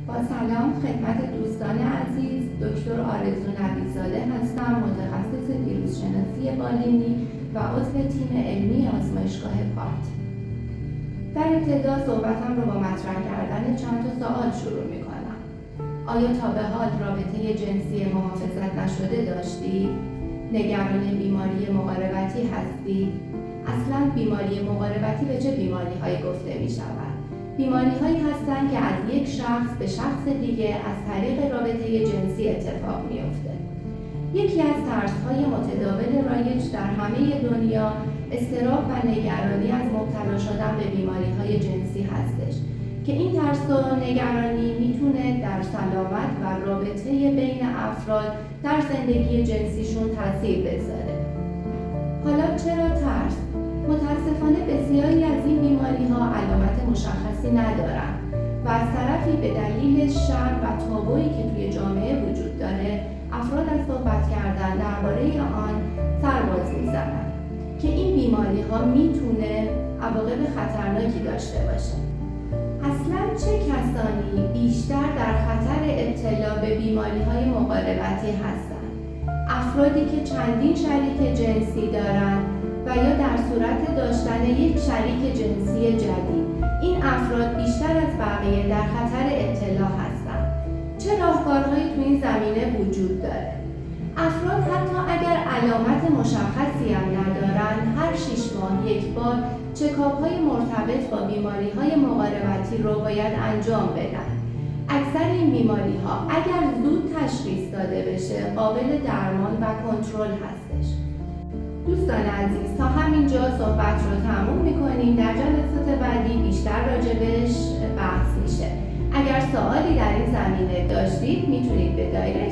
با سلام خدمت دوستان عزیز، دکتر آرزو نبی‌زاده هستم، متخصص ویروس شناسی بالینی و عضو تیم علمی آزمایشگاه پارت. در ابتدا صحبتم رو با مطرح کردن چند تا سوال شروع می‌کنم. آیا تا به حال رابطه جنسی محافظت نشده داشتی؟ نگران بیماری مقاربتی هستی؟ اصلاً بیماری مقاربتی به چه بیماری‌هایی گفته می‌شود؟ بیماری‌هایی هستند که از یک شخص به شخص دیگه از طریق رابطه جنسی اتفاق میفته. یکی از ترس‌های متداول رایج در همه دنیا اضطراب و نگرانی از مبتلا شدن به بیماری‌های جنسی هستش که این ترس و نگرانی میتونه در سلامت و رابطه بین افراد در زندگی جنسیشون تاثیر بذاره. حالا چرا ترس؟ متاسفانه بسیاری از این بیماری‌ها علامت مشخصی ندارند و از طرفی به دلیل شر و تابویی که توی جامعه وجود داره افراد از صحبت کردن درباره آن سرباز می‌زنند که این بیماری‌ها میتونه عواقب خطرناکی داشته باشه. اصلاً چه کسانی بیشتر در خطر ابتلا به بیماری‌های مقاربتی هستند؟ افرادی که چندین شریک جنسی دارند و یا در صورت داشتن یک شریک جنسی جدید. این افراد بیشتر از بقیه در خطر ابتلا هستند. چه راهکارهایی تو این زمینه وجود داره؟ افراد حتی اگر علامت مشخصی هم ندارن، هر 6 ماه یک بار چکاپ‌های مرتبط با بیماری‌های مقاربتی رو باید انجام بدن. اکثر این بیماری‌ها اگر زود تشخیص داده بشه، قابل درمان و کنترل هستش. دوستان عزیز، تا همینجا صحبت رو تموم می‌کنیم. در جلسات بعدی بیشتر راجبش بحث میشه. اگر سوالی در این زمینه داشتید میتونید به دایرکت